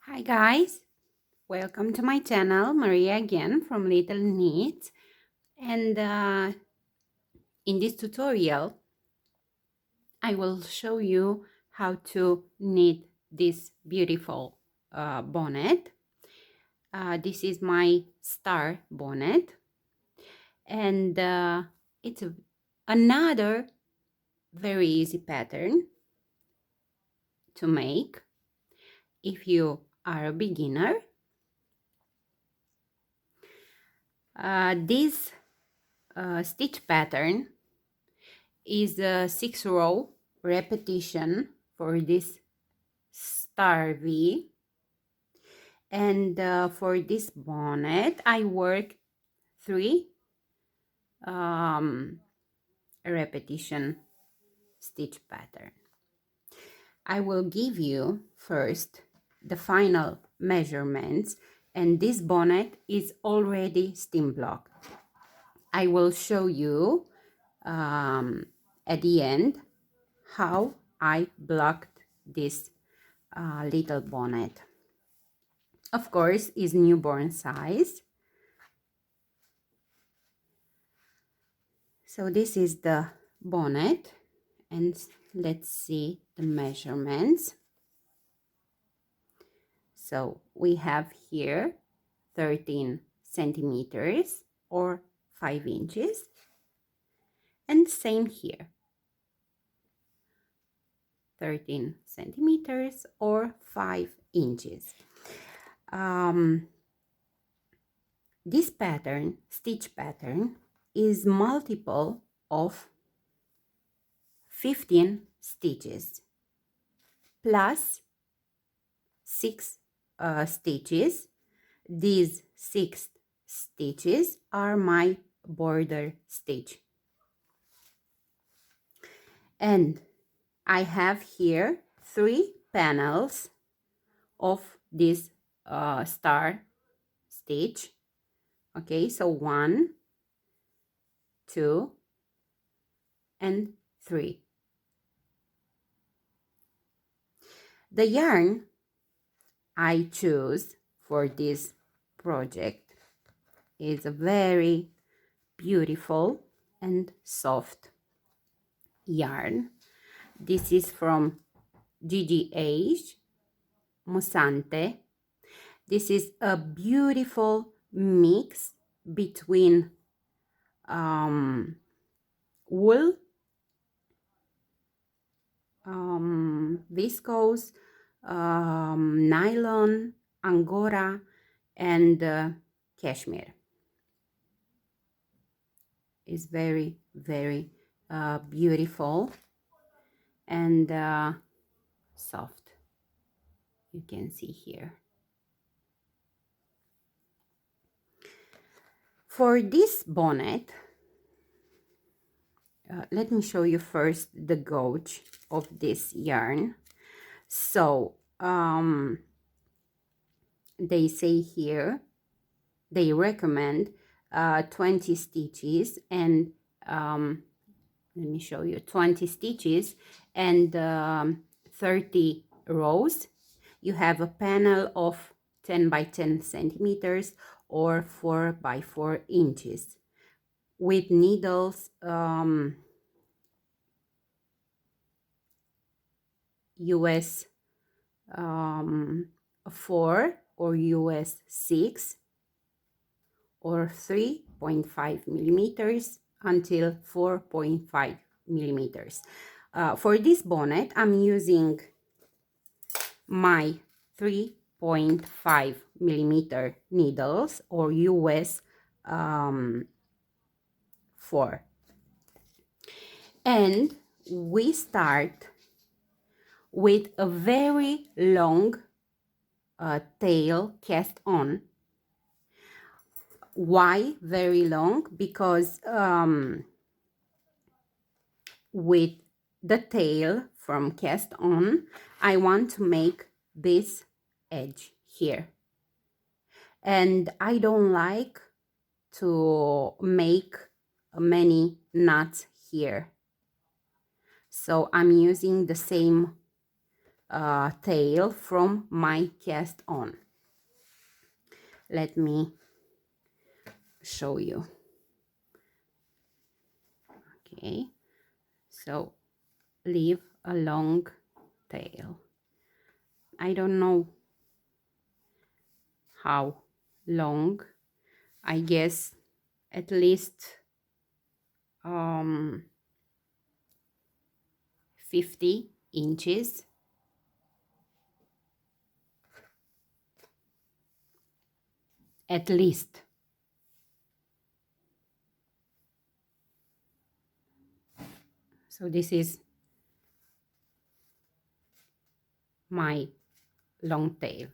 Hi guys, welcome to my channel, Maria again from LittleKnits, and in this tutorial I will show you how to knit this beautiful bonnet. This is my star bonnet, and it's another very easy pattern to make if you are a beginner. This stitch pattern is a 6-row repetition for this star V, and for this bonnet I work 3 repetition stitch pattern. I will give you first the final measurements, and this bonnet is already steam blocked. I will show you at the end how I blocked this little bonnet. Of course, is newborn size. So this is the bonnet, and let's see the measurements. So we have here 13 centimeters or 5 inches, and same here, 13 centimeters or 5 inches. This pattern, stitch pattern, is multiple of 15 stitches plus 6 stitches. These 6 stitches are my border stitch, and I have here 3 panels of this star stitch. Okay, so 1, 2, and 3. The yarn I choose for this project is a very beautiful and soft yarn. This is from GGH Musante. This is a beautiful mix between wool, viscose, nylon, angora, and cashmere. Is very beautiful and soft. You can see here. For this bonnet, let me show you first the gauge of this yarn. So they say here, they recommend 20 stitches, and let me show you 20 stitches and 30 rows. You have a panel of 10 by 10 centimeters or 4 by 4 inches with needles US 4 or US 6 or 3.5 millimeters until 4.5 millimeters. For this bonnet, I'm using my 3.5 millimeter needles or US 4. And we start with a very long tail cast on. Why very long? Because with the tail from cast on, I want to make this edge here, and I don't like to make many knots here, so I'm using the same tail from my cast on. Let me show you. Okay, so leave a long tail. I don't know how long, I guess at least 50 inches. At least. So this is my long tail.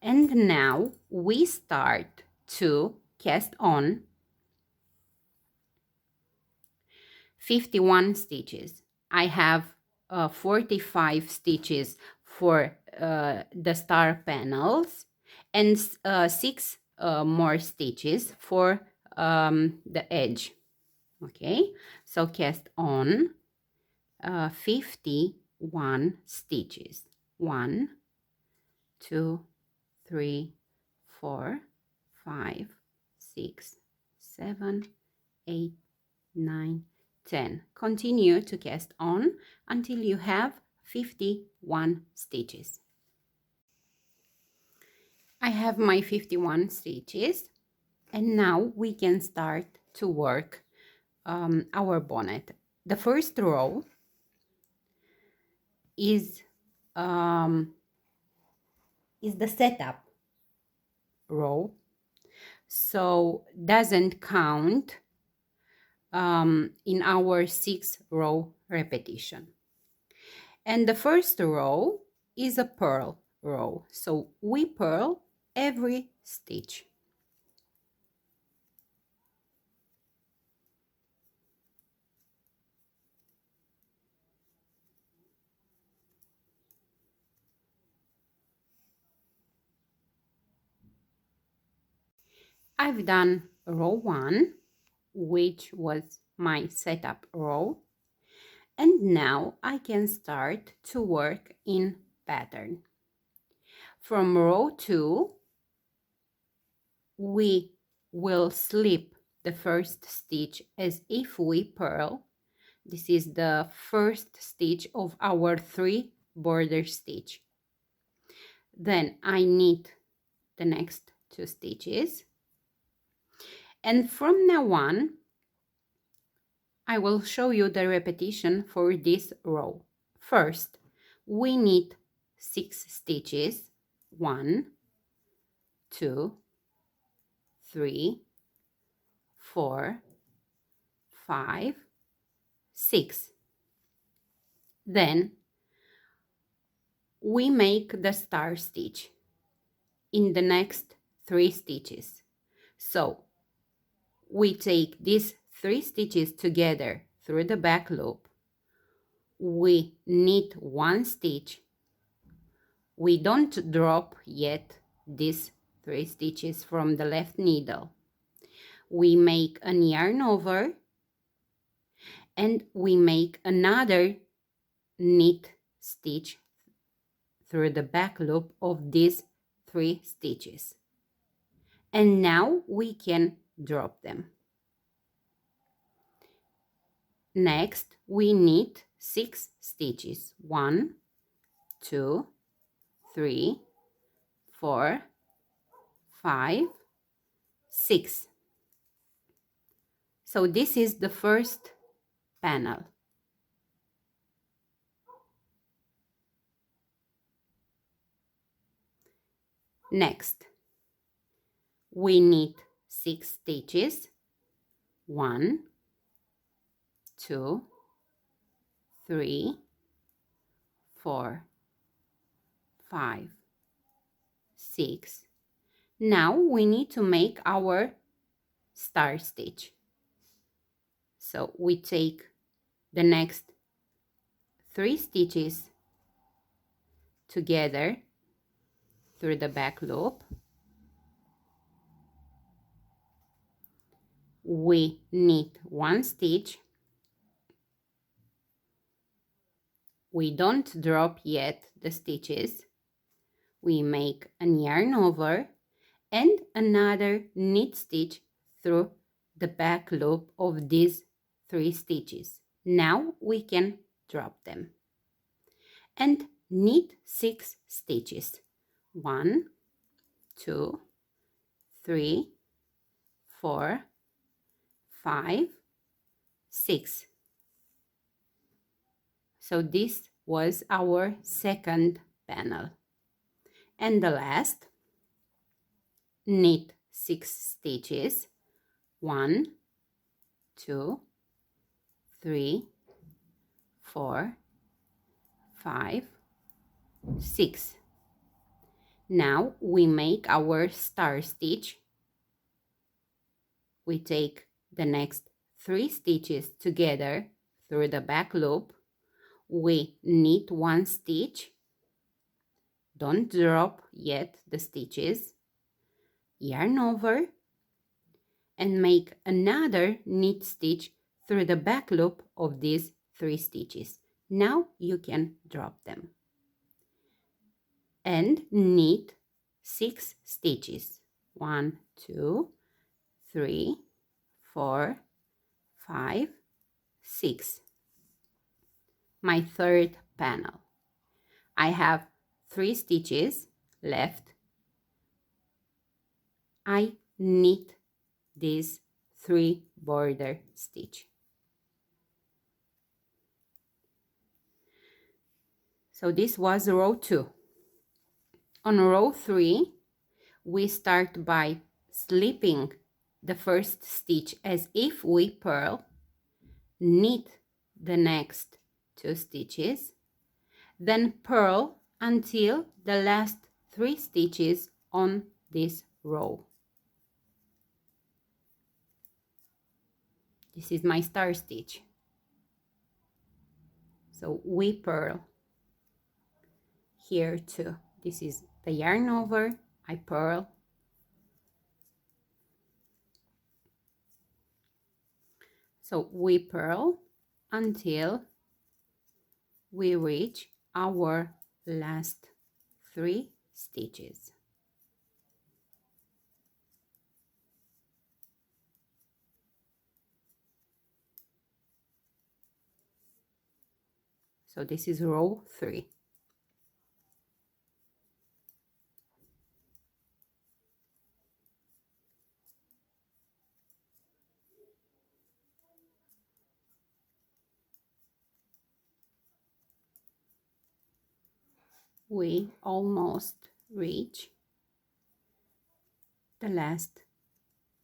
And now we start to cast on 51 stitches. I have 45 stitches for the star panels and 6 more stitches for the edge. Okay, so cast on 51 stitches. 1, 2, 3, 4, 5, 6, 7, 8, 9, 10. Continue to cast on until you have 51 stitches. I have my 51 stitches, and now we can start to work our bonnet. The first row is the setup row, so doesn't count in our 6-row repetition. And the first row is a purl row, so we purl every stitch. I've done row 1, which was my setup row, and now I can start to work in pattern. From row 2, we will slip the first stitch as if we purl. This is the first stitch of our 3 border stitch. Then I knit the next 2 stitches, and from now on I will show you the repetition for this row. First, we knit 6 stitches. 1, 2, 3, 4, 5, 6. Then we make the star stitch in the next 3 stitches. So we take these 3 stitches together through the back loop. We knit 1 stitch. We don't drop yet these 3 stitches from the left needle. We make an yarn over and we make another knit stitch through the back loop of these 3 stitches. And now we can drop them. Next, we knit 6 stitches. 1, 2, 3, 4, 5, 6. So this is the first panel. Next, we knit 6 stitches. 1, 2, 3, 4, 5, 6. Now we need to make our star stitch. So we take the next 3 stitches together through the back loop. We knit 1 stitch. we don't drop yet the stitches. We make a yarn over and another knit stitch through the back loop of these 3 stitches. Now we can drop them and knit 6 stitches. 1, 2, 3, 4, 5, 6. So this was our second panel. And the last, knit 6 stitches. 1, 2, 3, 4, 5, 6. Now we make our star stitch. We take the next 3 stitches together through the back loop. We knit 1 stitch. Don't drop yet the stitches. Yarn over and make another knit stitch through the back loop of these 3 stitches. Now you can drop them. And knit 6 stitches. 1, 2, 3, 4, 5, 6. My third panel. I have 3 stitches left. I knit these 3 border stitch. So this was row 2. On row 3, we start by slipping the first stitch as if we purl, knit the next 2 stitches, then purl until the last 3 stitches on this row. This is my star stitch. So we purl here too. This is the yarn over, I purl. So we purl until we reach our last 3 stitches. So this is row 3. We almost reach the last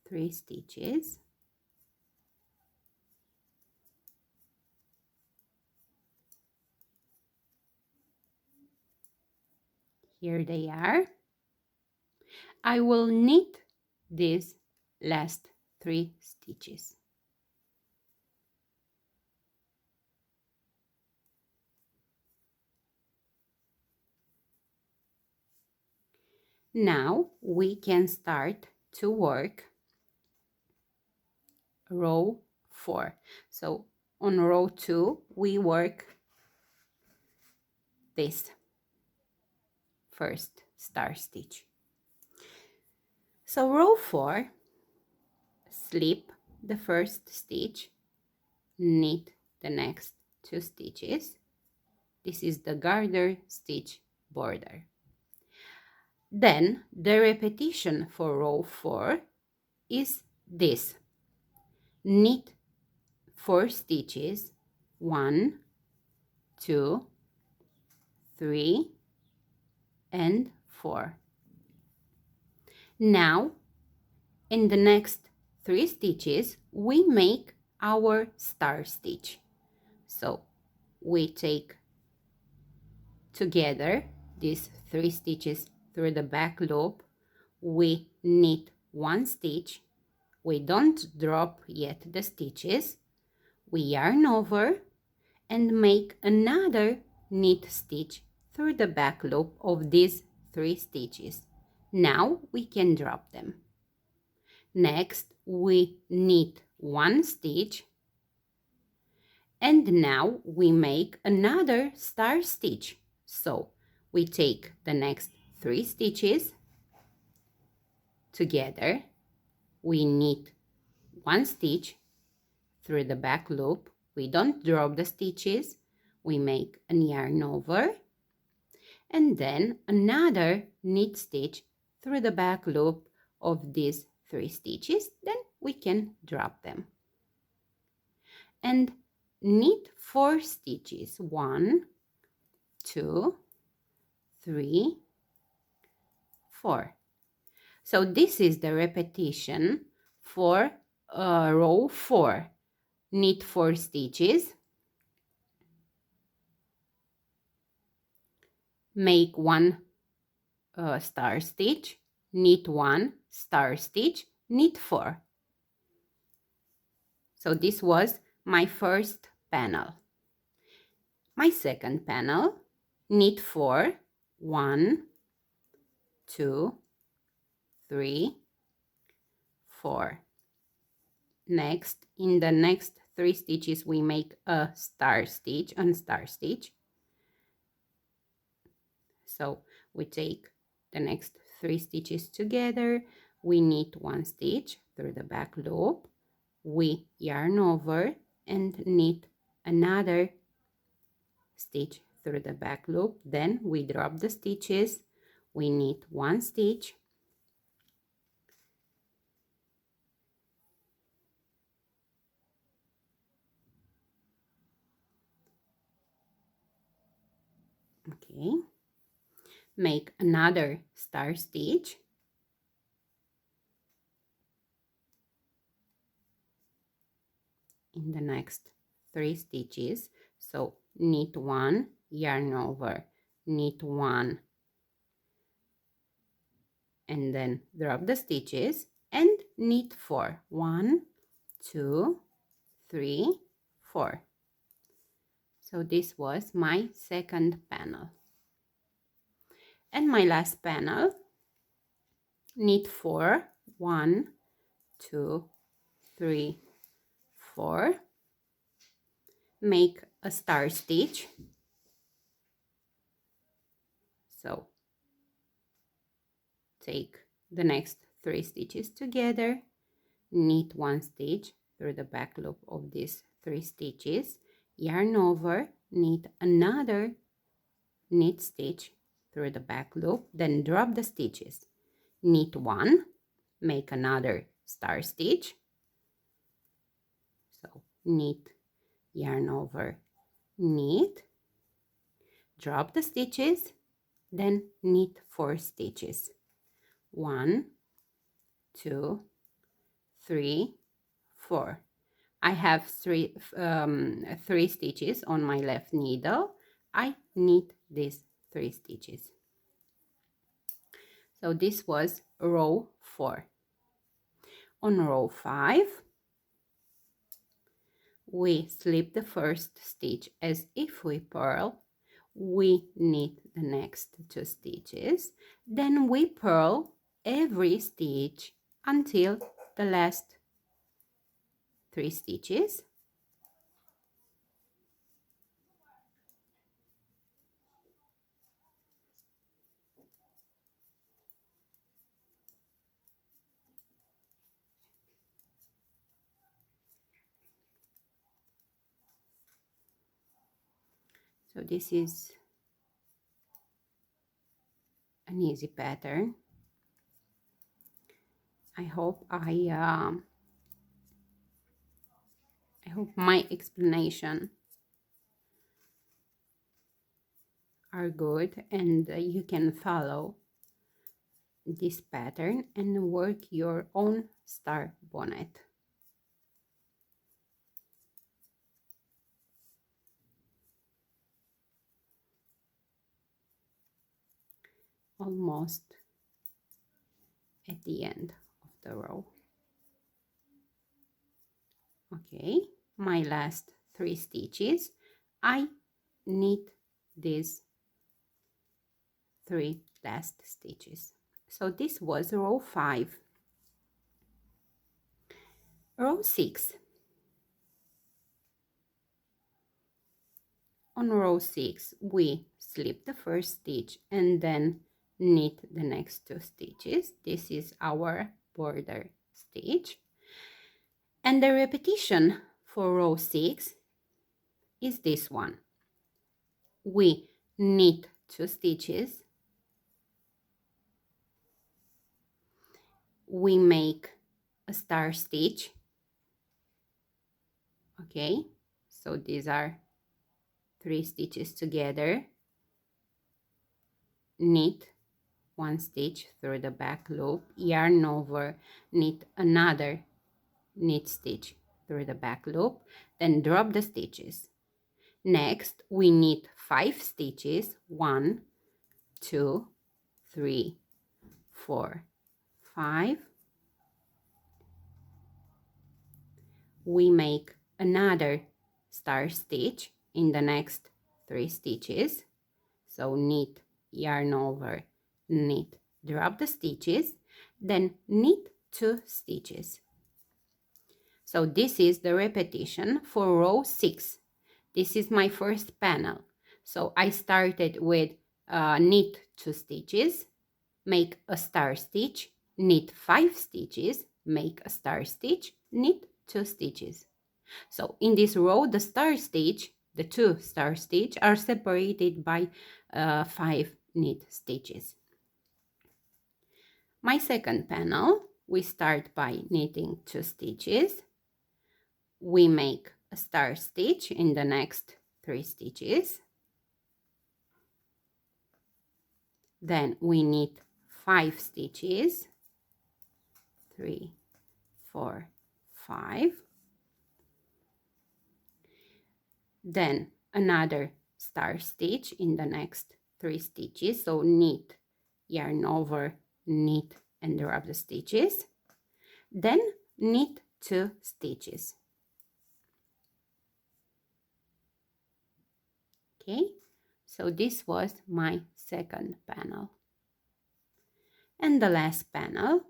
3 stitches. Here they are. I will knit these last 3 stitches. Now we can start to work row 4. So on row 2 we work this first star stitch. So row 4, slip the first stitch, knit the next 2 stitches. This is the garter stitch border. Then the repetition for row 4 is this. Knit 4 stitches, 1, 2, 3, and 4. Now, in the next 3 stitches, we make our star stitch. So we take together these 3 stitches through the back loop, we knit 1 stitch, we don't drop yet the stitches, we yarn over and make another knit stitch through the back loop of these 3 stitches. Now we can drop them. Next we knit 1 stitch And now we make another star stitch. So we take the next 3 stitches together, we knit 1 stitch through the back loop, we don't drop the stitches, we make a yarn over, and then another knit stitch through the back loop of these 3 stitches, then we can drop them. And knit 4 stitches, 1, 2, 3, 4. So this is the repetition for row 4. Knit 4 stitches, make 1 star stitch, knit 1 star stitch, knit 4. So this was my first panel. My second panel, knit 4, 1, 2, 3, 4. Next, in the next 3 stitches, we make a star stitch and star stitch. So we take the next 3 stitches together, we knit 1 stitch through the back loop, we yarn over and knit another stitch through the back loop, then we drop the stitches, we knit 1 stitch, okay, make another star stitch, in the next 3 stitches, so knit 1, yarn over, knit 1, and then drop the stitches and knit 4, 1, 2, 3, 4. So this was my second panel. And my last panel, knit 4, 1, 2, 3, 4, make a star stitch. So take the next 3 stitches together, knit 1 stitch through the back loop of these 3 stitches, yarn over, knit another knit stitch through the back loop, then drop the stitches, knit 1, make another star stitch, so knit, yarn over, knit, drop the stitches, then knit 4 stitches, 1, 2, 3, 4. I have 3 stitches on my left needle. I knit these 3 stitches. So this was row 4. On row 5, we slip the first stitch as if we purl, we knit the next 2 stitches, then we purl every stitch until the last 3 stitches. So this is an easy pattern. I hope my explanation are good and you can follow this pattern and work your own star bonnet. Almost at the end of the row. Okay, my last 3 stitches, I knit these 3 last stitches. So this was row 5. Row 6. on row 6 we slip the first stitch and then knit the next 2 stitches. This is our border stitch. And the repetition for row 6 is this one. We knit 2 stitches, we make a star stitch, okay, so these are 3 stitches together, knit 1 stitch through the back loop, yarn over, knit another knit stitch through the back loop, then drop the stitches. Next we knit 5 stitches, 1 2 3 4 5. We make another star stitch in the next 3 stitches, so knit, yarn over, knit, drop the stitches, then knit 2 stitches. So this is the repetition for row 6. This is my first panel, so I started with knit 2 stitches, make a star stitch, knit 5 stitches, make a star stitch, knit 2 stitches. So in this row, the star stitch, the 2 star stitch are separated by 5 knit stitches. My second panel, we start by knitting 2 stitches. We make a star stitch in the next 3 stitches. Then we knit 5 stitches, 3 4 5. Then another star stitch in the next 3 stitches, so knit, yarn over, knit and drop the stitches, then knit 2 stitches. Okay, so this was my second panel. And the last panel,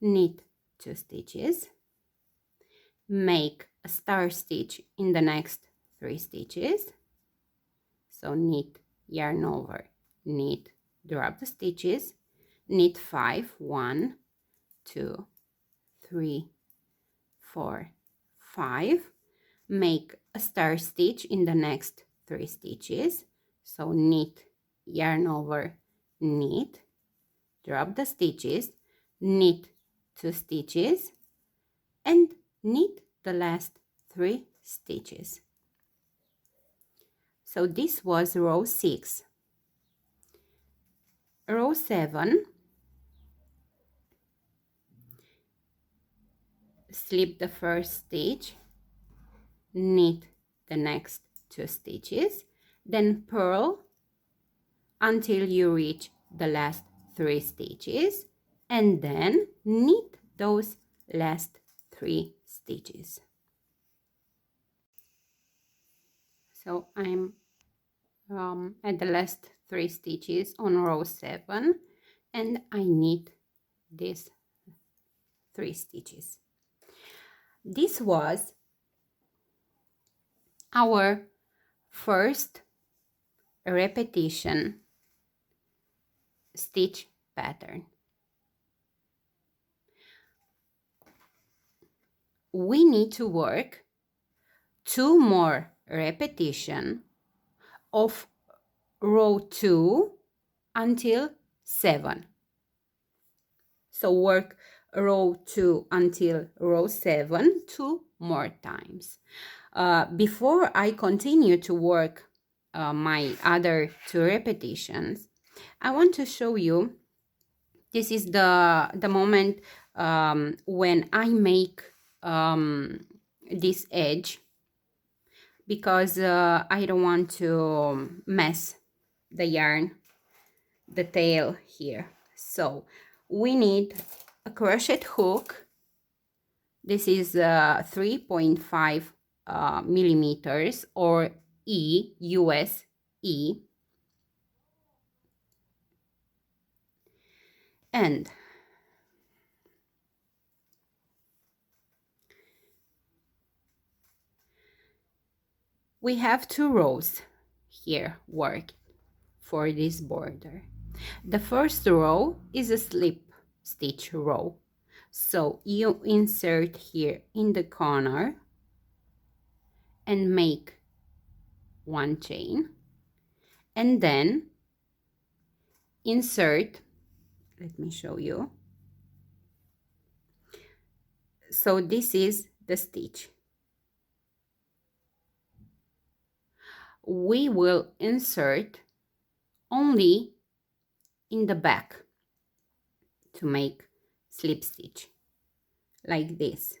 knit 2 stitches, make a star stitch in the next 3 stitches, so knit, yarn over, knit, drop the stitches, knit 5, 1 2 3 4 5, make a star stitch in the next 3 stitches, so knit, yarn over, knit, drop the stitches, knit 2 stitches and knit the last 3 stitches. So this was row 6. Row 7, slip the first stitch, knit the next 2 stitches, then purl until you reach the last 3 stitches and then knit those last 3 stitches. So I'm at the last 3 stitches on row 7 and I knit these 3 stitches. This was our first repetition stitch pattern. We need to work 2 more repetition of row 2 until 7. So work row 2 until row 7 2 more times. Before I continue to work my other 2 repetitions, I want to show you, this is the moment when I make this edge, because I don't want to mess the yarn, the tail here. So we need a crochet hook. This is 3.5 millimeters or US E. And we have 2 rows. here work for this border. The first row is a slip stitch row. So you insert here in the corner and make one chain, and then insert, let me show you. So this is the stitch. We will insert only in the back to make slip stitch like this.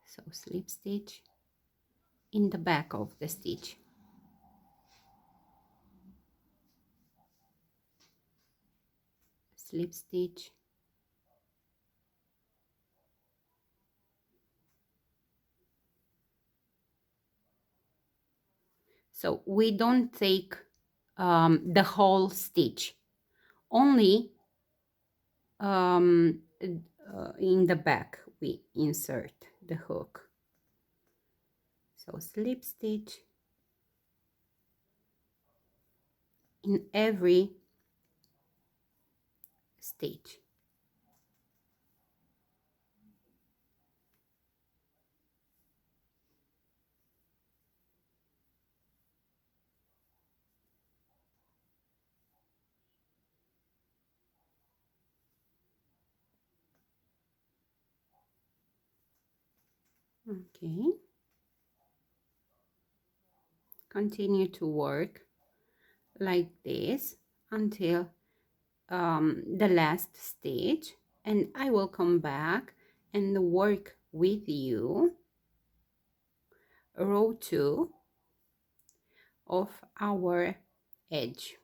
So slip stitch in the back of the stitch. Slip stitch. So we don't take the whole stitch, only in the back we insert the hook. So slip stitch in every stitch. Okay. Continue to work like this until the last stitch, and I will come back and work with you row 2 of our edge.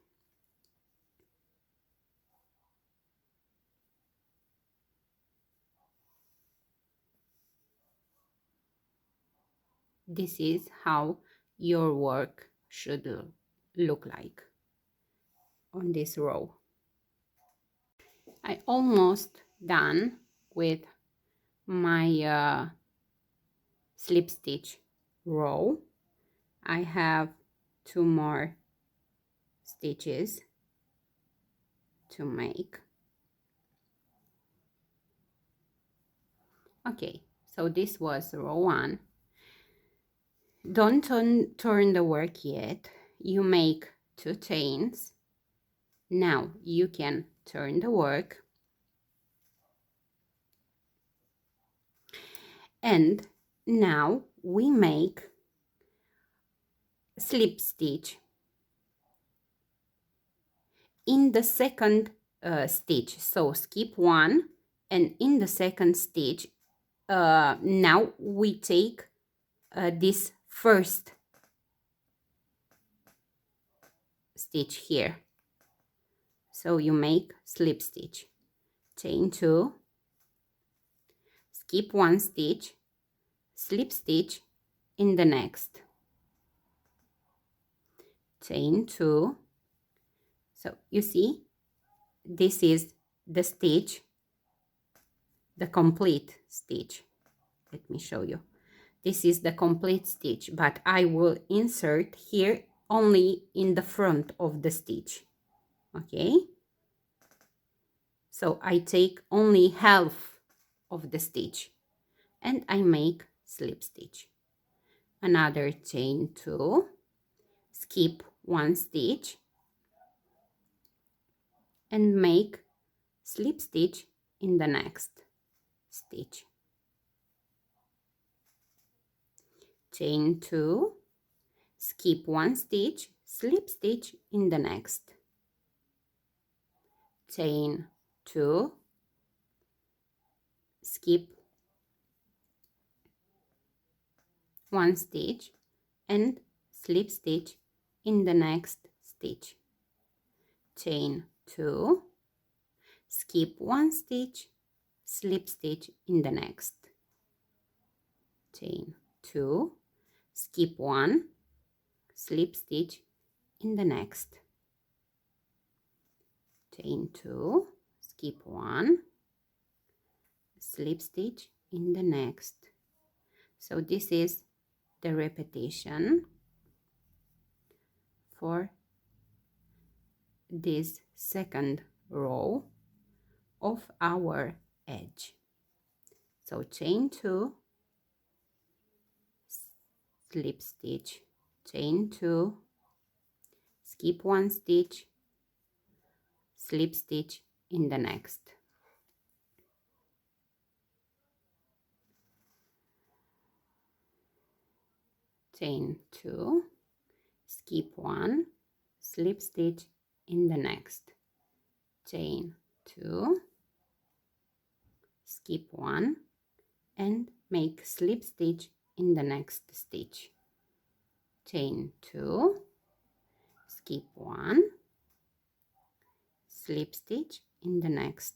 This is how your work should look like on this row. I almost done with my slip stitch row. I have 2 more stitches to make. Okay, so this was row 1. Don't turn the work yet. You make 2 chains. Now you can turn the work, and now we make slip stitch in the second stitch. So skip 1, and in the second stitch now we take this first stitch here. So you make slip stitch, chain 2, skip 1 stitch, slip stitch in the next, chain 2. So you see, this is the stitch, the complete stitch. Let me show you. This is the complete stitch, but I will insert here only in the front of the stitch. Okay, so I take only half of the stitch and I make slip stitch. Another chain 2, skip 1 stitch and make slip stitch in the next stitch. Chain 2, skip 1 stitch, slip stitch in the next. Chain 2, skip 1 stitch and slip stitch in the next stitch. Chain 2, skip 1 stitch, slip stitch in the next. Chain 2, skip 1, slip stitch in the next. Chain 2, skip 1, slip stitch in the next. So this is the repetition for this second row of our edge. So chain 2, slip stitch, chain 2, skip 1 stitch, slip stitch in the next. Chain 2, skip 1, slip stitch in the next. Chain 2, skip 1 and make slip stitch in the next stitch. Chain 2, skip 1, slip stitch in the next.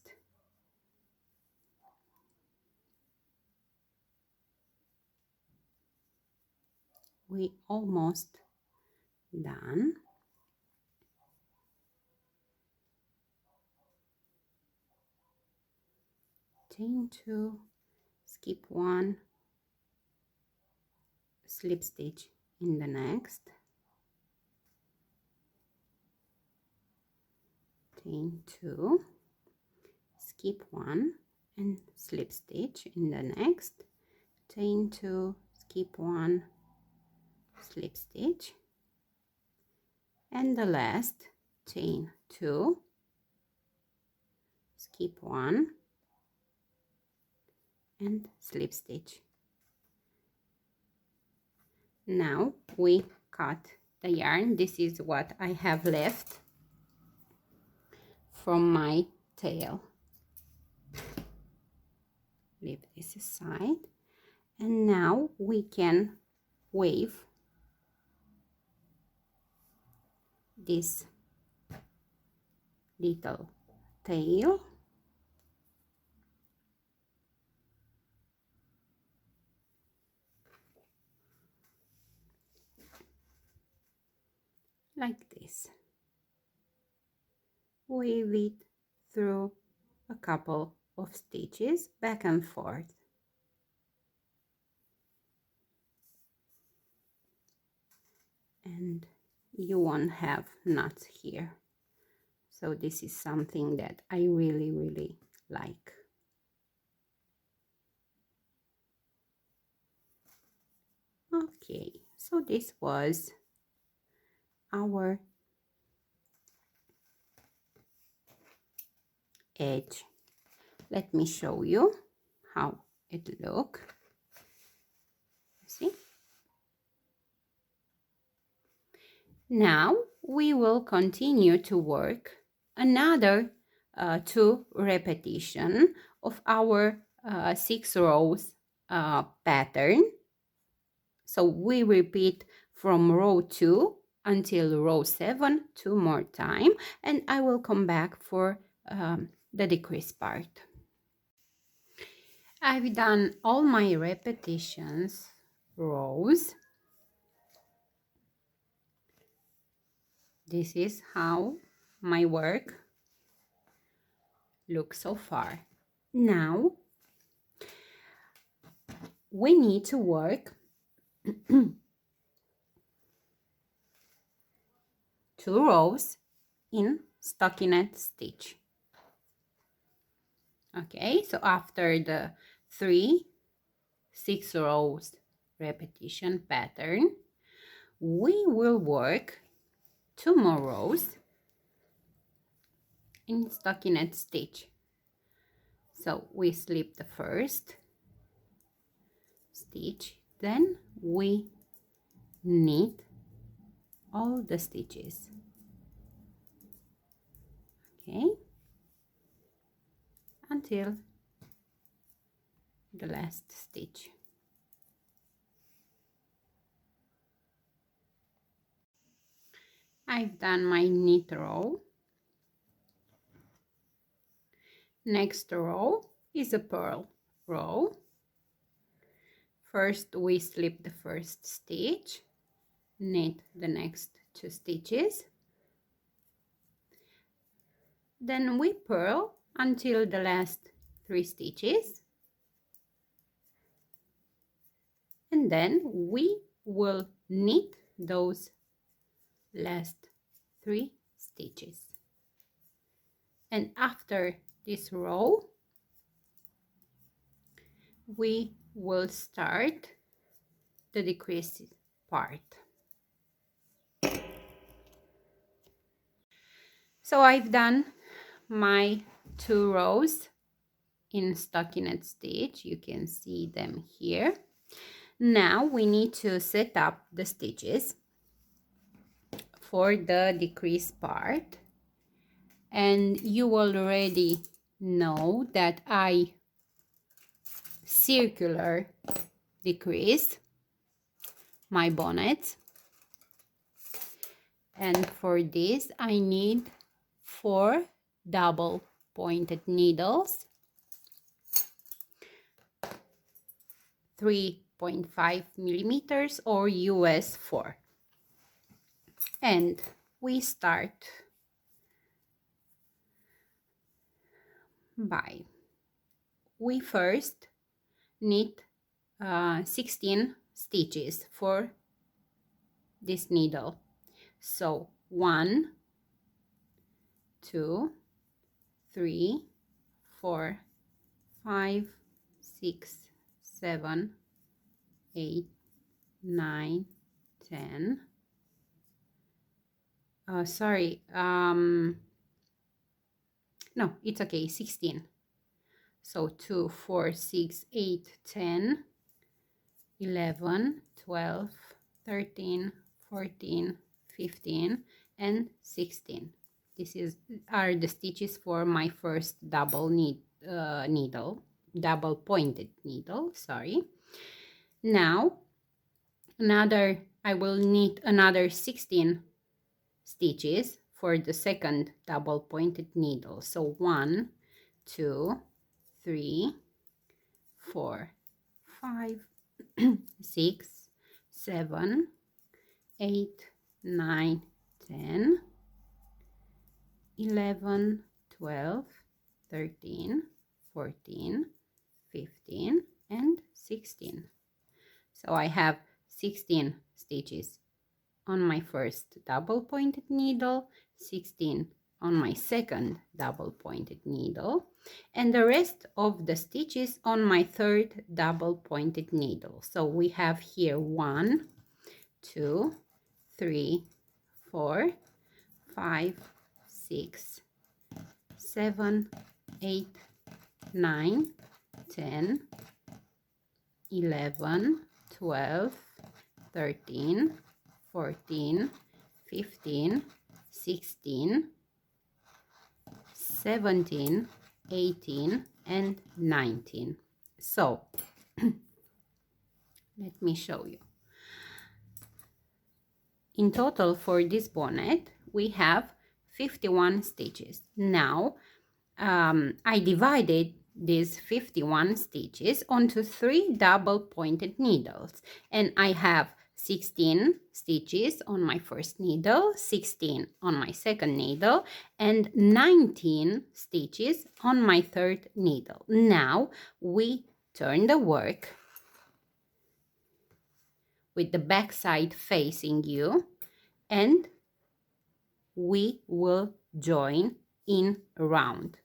We almost done. Chain 2, skip 1, slip stitch in the next. Chain 2, skip 1 and slip stitch in the next. Chain 2, skip 1, slip stitch, and the last chain 2, skip 1 and slip stitch. Now we cut the yarn. This is what I have left from my tail. Leave this aside, and now we can wave this little tail like this. Wave it through a couple of stitches back and forth. And you won't have knots here. So this is something that I really like. Okay, so this was our edge. Let me show you how it looks. See? Now we will continue to work another 2 repetition of our 6 rows pattern. So we repeat from row 2 until row 7 2 more time, and I will come back for the decrease part. I've done all my repetitions rows. This is how my work looks so far. Now we need to work 2 rows in stockinette stitch. Okay, so after the 3 6 rows repetition pattern, we will work 2 more rows in stockinette stitch. So we slip the first stitch, then we knit all the stitches. Okay, until the last stitch. I've done my knit row. Next row is a purl row. First we slip the first stitch, knit the next 2 stitches, then we purl until the last 3 stitches, and then we will knit those last 3 stitches. And after this row, we will start the decrease part. So I've done my 2 rows in stockinette stitch. You can see them here. Now we need to set up the stitches for the decrease part, and you already know that I circular decrease my bonnet, and for this I need 4 double pointed needles, 3.5 millimeters or US 4, and we start by we first knit 16 stitches for this needle. So 1, 2, 3, 4, 5, 6, 7, 8, 9, 10. Sorry, no, it's okay, 16. So 2, 4, 6, 8, 10, 11, 12, 13, 14, 15, and 16. This are the stitches for my first double double pointed needle, sorry. Now I will knit another 16 stitches for the second double pointed needle. So 1, 2, 3, 4, 5, 6, 7, 8, 9, 10, 11, 12, 13, 14, 15, and 16. So I have 16 stitches on my first double pointed needle, 16 on my second double pointed needle, and the rest of the stitches on my third double pointed needle. So we have here 1, 2, 3, 4, 5, 6, 7, 8, 9, 10, 11, 12, 13, 14, 15, 16, 17, 18, and 19. So let me show you. In total for this bonnet we have 51 stitches. Now I divided these 51 stitches onto 3 double pointed needles, and I have 16 stitches on my first needle, 16 on my second needle, and 19 stitches on my third needle. Now we turn the work with the back side facing you, and we will join in round.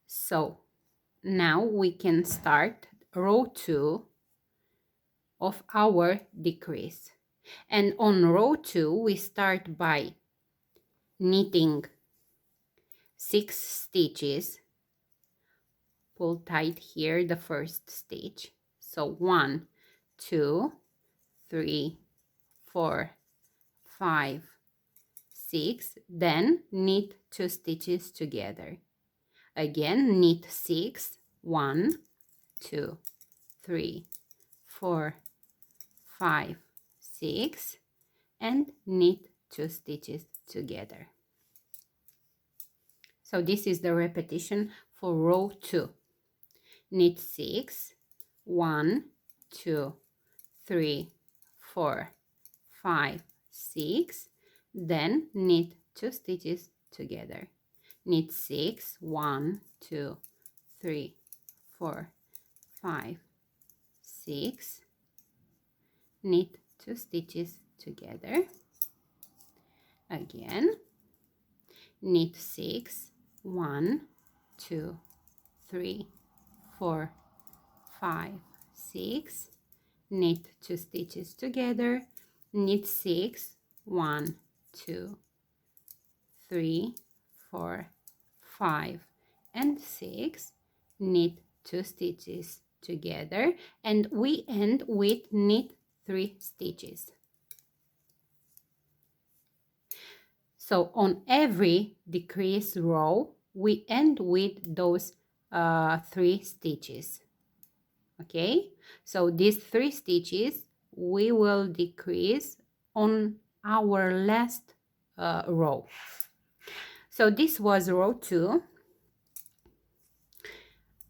So now we can start row 2 of our decrease, and on row 2 we start by knitting 6 stitches. Pull tight here the first stitch. So 1, 2, 3, 4, 5, 6, then knit 2 stitches together. Again, knit 6, 1, 2, 3, 4, 5, 6, and knit 2 stitches together. So this is the repetition for row 2. Knit 6, 1, 2, 3, 4, 5, 6, then knit 2 stitches together. Knit 6, 1, 2, 3, 4, 5, 6, knit 2 stitches together, again knit 6, 1, 2, 3, 4, 5, 6, knit 2 stitches together, knit 6, 1, 2, 3, 4, 5, and 6, knit 2 stitches together, and we end with knit 3 stitches. So on every decrease row, we end with those 3 stitches. Okay, so these 3 stitches we will decrease on our last row. So this was row 2.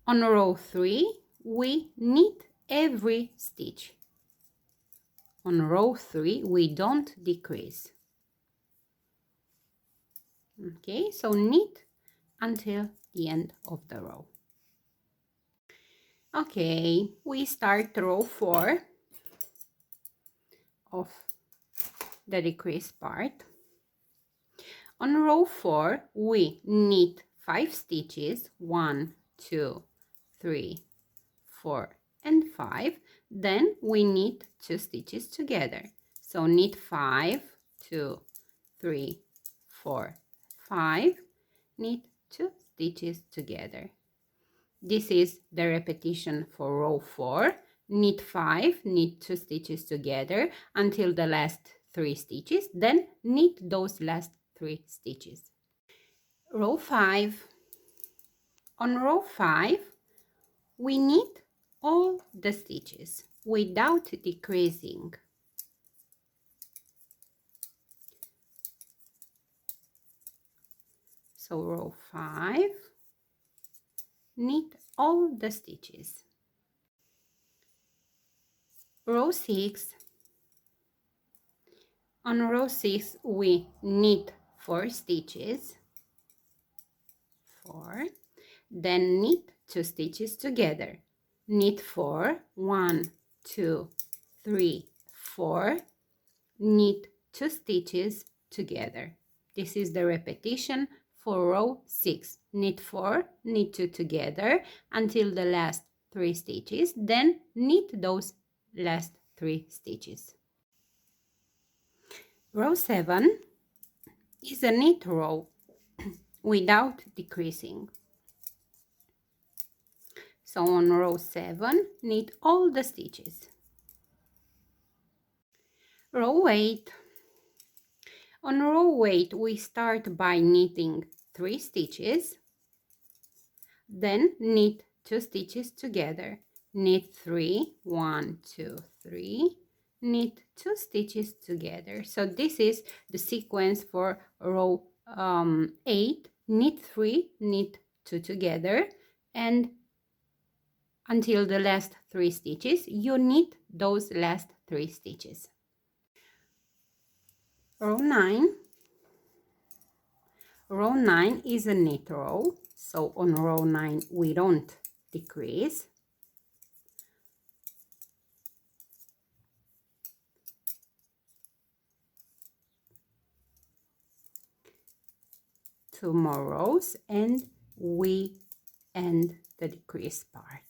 On row 3, we knit every stitch. On row 3, we don't decrease. Okay, so knit until the end of the row. Okay, we start row 4 of the decrease part. On row 4, we knit 5 stitches, 1, 2, 3, 4, and 5. Then we knit 2 stitches together. So knit 5, 2, 3, 4, 5, knit 2 stitches together. This is the repetition for row 4. Knit 5, knit 2 stitches together until the last 3 stitches, then knit those last 3 stitches. Row 5. On row 5, we knit all the stitches without decreasing. So row 5, knit all the stitches. Row 6. On row 6, we knit 4 stitches, 4, then knit 2 stitches together. Knit 4, 1, 2, 3, 4, knit 2 stitches together. This is the repetition for row 6. Knit 4, knit 2 together until the last 3 stitches, then knit those last 3 stitches. Row 7 is a knit row without decreasing. So on row 7, knit all the stitches. Row 8. On row 8, we start by knitting 3 stitches, then knit 2 stitches together. Knit 3, 1, 2, 3, knit 2 stitches together. So this is the sequence for row 8. Knit 3, knit 2 together, and until the last 3 stitches, you knit those last 3 stitches. Row 9. Row 9 is a knit row, so on row 9 we don't decrease. Two more rows and we end the decrease part.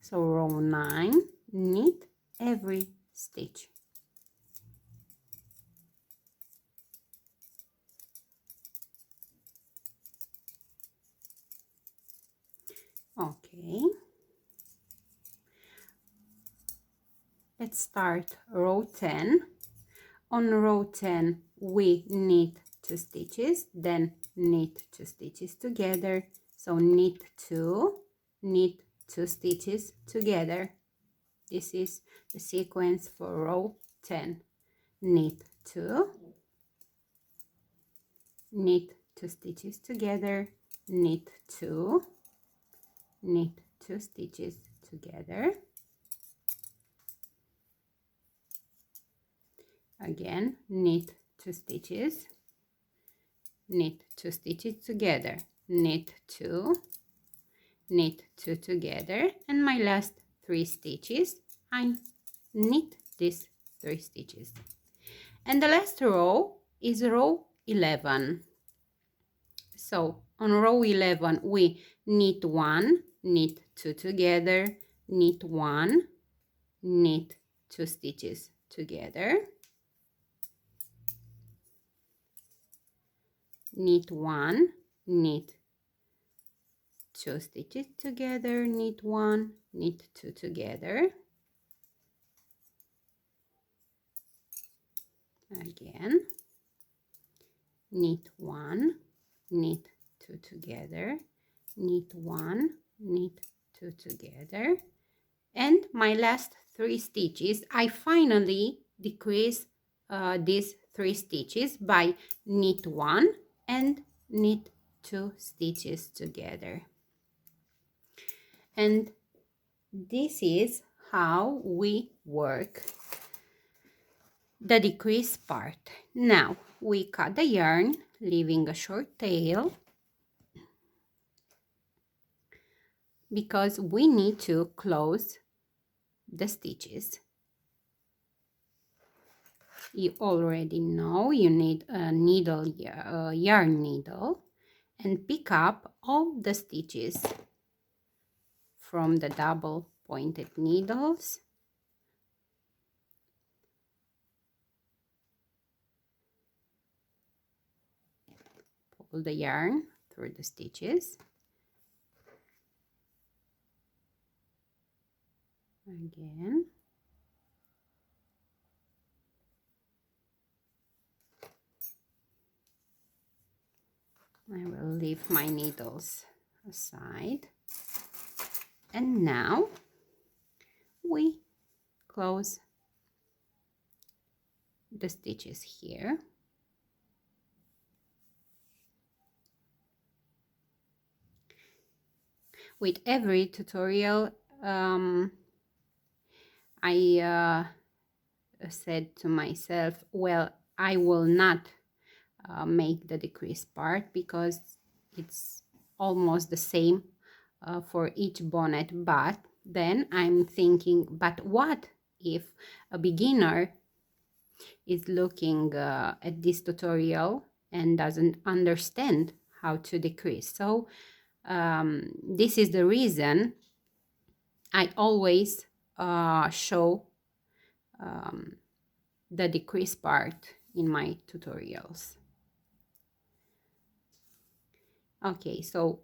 So row 9, knit every stitch. Okay, let's start row 10. On row 10 we knit 2 stitches, then knit 2 stitches together. So knit 2, knit 2 stitches together. This is the sequence for row 10. Knit 2, knit 2 stitches together, knit 2, knit 2 stitches together. Again, knit 2 stitches, knit 2 stitches together, knit 2, knit 2 together, and my last 3 stitches, I knit these 3 stitches. And the last row is row 11. So on row 11 we knit 1, knit 2 together, knit 1, knit 2 stitches together, knit 1, knit 2 stitches together, knit 1, knit 2 together, again, knit 1, knit 2 together, knit 1, knit 2 together, and my last 3 stitches I finally decrease these 3 stitches by knit 1 and knit 2 stitches together. And this is how we work the decrease part. Now we cut the yarn, leaving a short tail, because we need to close the stitches. You already know you need a needle, yarn needle, and pick up all the stitches from the double pointed needles. Pull the yarn through the stitches. Again. I will leave my needles aside. And now we close the stitches here. With every tutorial, I said to myself, well, I will not make the decrease part because it's almost the same for each bonnet. But then I'm thinking, but what if a beginner is looking at this tutorial and doesn't understand how to decrease? So this is the reason I always show the decrease part in my tutorials. Okay, so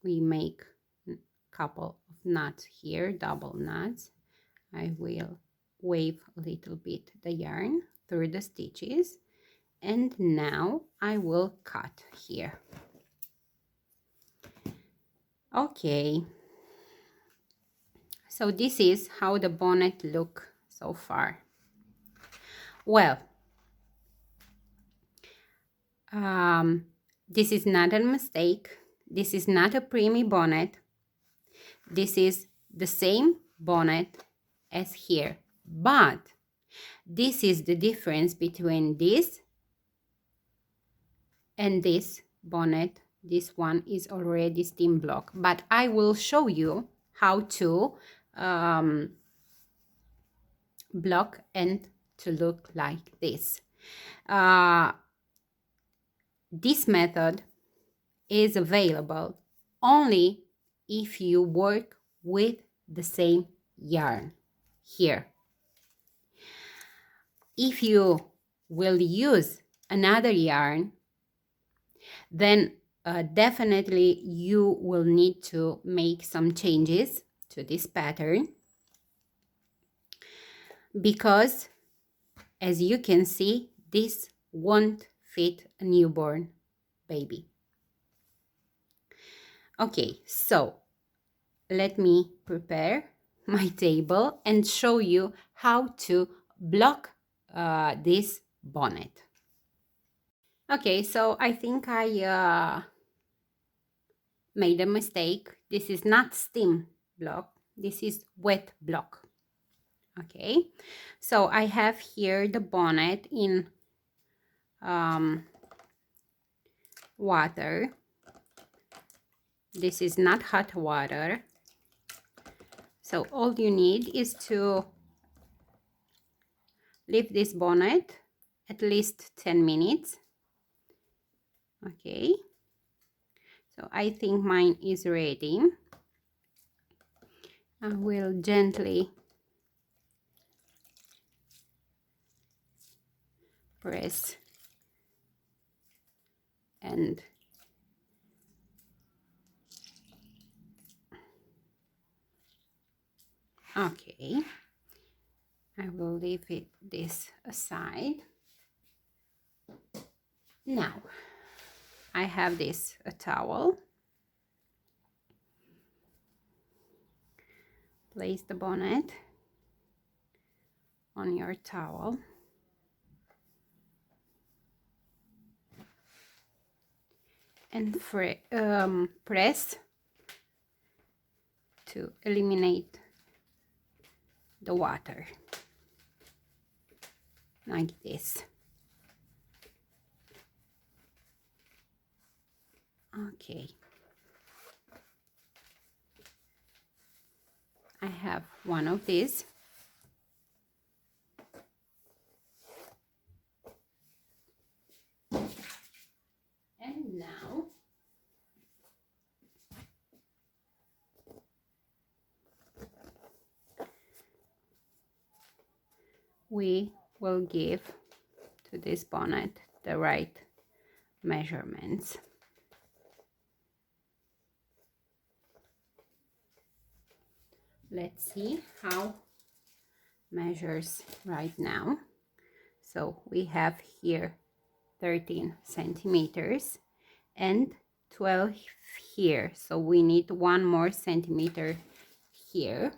we make a couple of knots here, double knots. I will wave a little bit the yarn through the stitches, and now I will cut here. Okay, so this is how the bonnet look so far. Well, this is not a mistake. This is not a preemie bonnet. This is the same bonnet as here, but this is the difference between this and this bonnet. This one is already steam block, but I will show you how to block and to look like this. This method is available only if you work with the same yarn here. If you will use another yarn, then definitely you will need to make some changes to this pattern, because as you can see, this won't fit a newborn baby. Okay, so let me prepare my table and show you how to block this bonnet. Okay, so I think I made a mistake. This is not steam block, this is wet block. Okay, so I have here the bonnet in water, This is not hot water. So all you need is to leave this bonnet at least 10 minutes. Okay. So I think mine is ready. I will gently press and okay. I will leave this aside. Now I have a towel. Place the bonnet on your towel. And press to eliminate the water, like this. Okay. I have one of these. And now we will give to this bonnet the right measurements. Let's see how measures right now. So we have here 13 centimeters and 12 here, so we need 1 more centimeter here.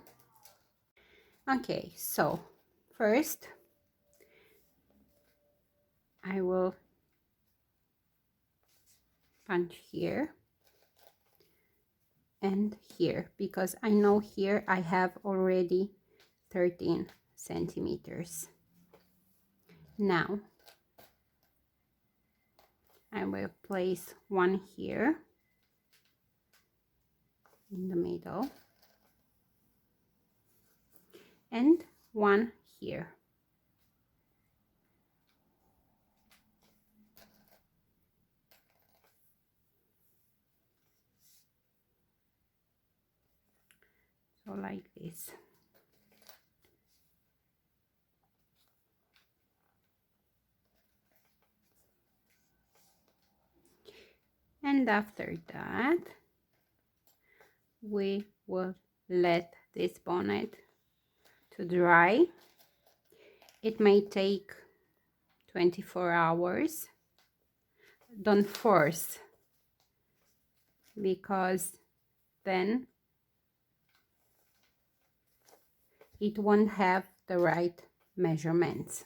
Okay, so first I will punch here and here, because I know here I have already 13 centimeters. Now I will place one here in the middle and one here. So like this. And after that, we will let this bonnet to dry. It may take 24 hours. Don't force, because then it won't have the right measurements.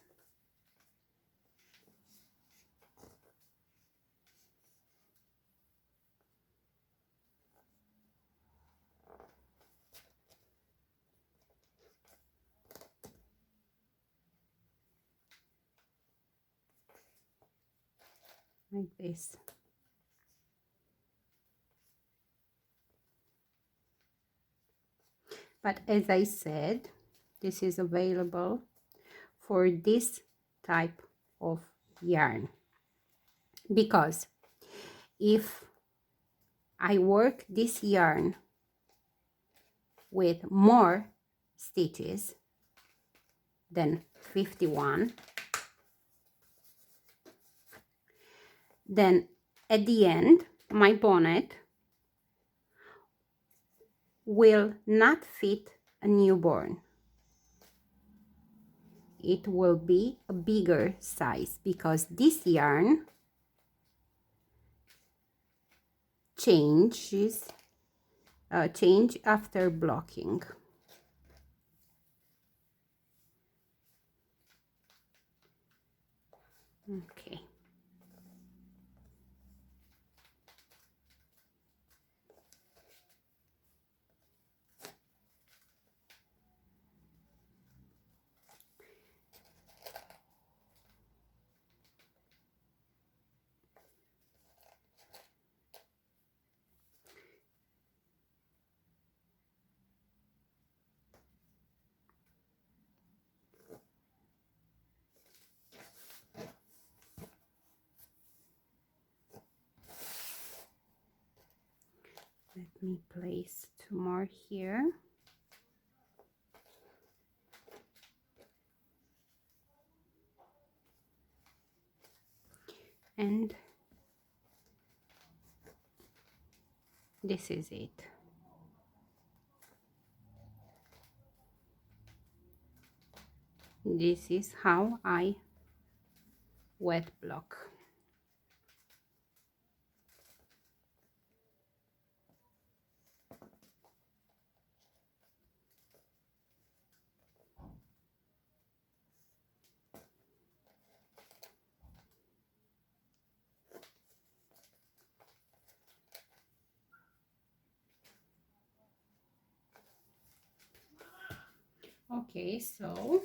Like this. But as I said, this is available for this type of yarn, because if I work this yarn with more stitches than 51, then at the end my bonnet will not fit a newborn. It will be a bigger size, because this yarn change after blocking. Okay. me place 2 more here. And this is it. This is how I wet block. Okay, so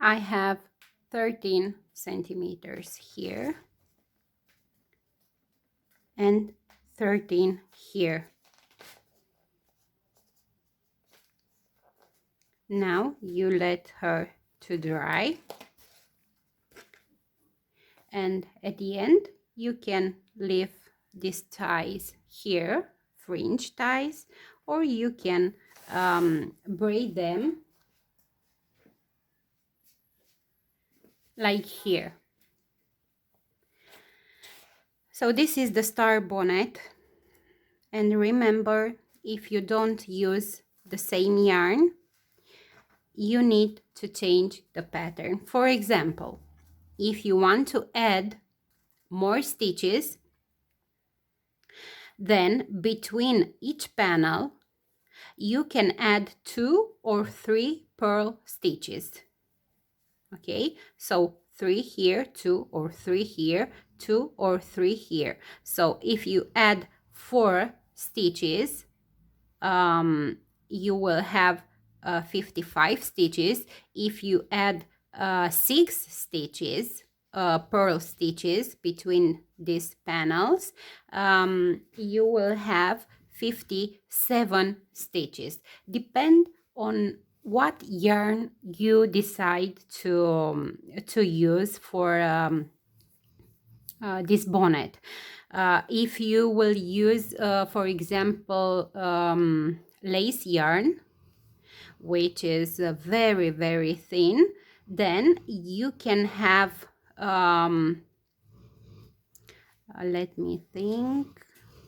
I have 13 centimeters here and 13 here. Now you let her to dry, and at the end you can leave these ties here, fringe ties, or you can braid them like here. So this is the star bonnet, and remember, if you don't use the same yarn, you need to change the pattern. For example, if you want to add more stitches, then between each panel you can add 2 or 3 purl stitches. Okay, so 3 here, 2 or 3 here, 2 or 3 here. So if you add 4 stitches, you will have 55 stitches. If you add 6 stitches, purl stitches between these panels, you will have 57 stitches. Depend on what yarn you decide to use for this bonnet. If you will use, for example, lace yarn, which is very, very thin, then you can have, let me think,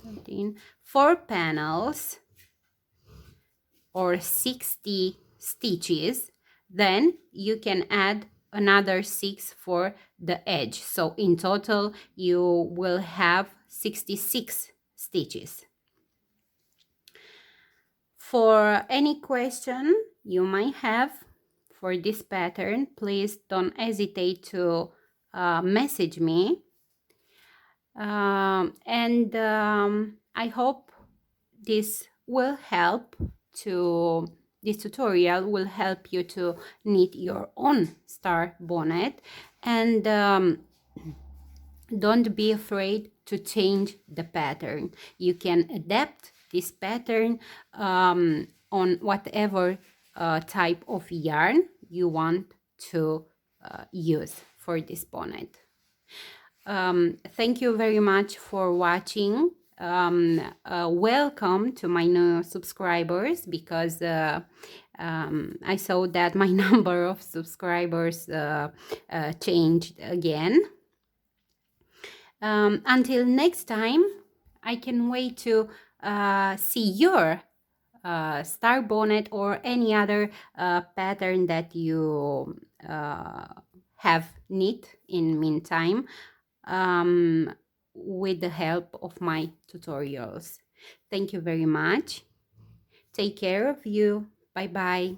13, 4 panels or 60 stitches. Then you can add another 6 for the edge. So in total, you will have 66 stitches. For any question you might have for this pattern, please don't hesitate to message me. I hope this will help to, this tutorial will help you to knit your own star bonnet, and don't be afraid to change the pattern. You can adapt this pattern on whatever type of yarn you want to use for this bonnet. Thank you very much for watching. Welcome to my new subscribers, because I saw that my number of subscribers changed again. Until next time, I can wait to see your star bonnet or any other pattern that you have knit in meantime, with the help of my tutorials. Thank you very much. Take care of you. Bye bye.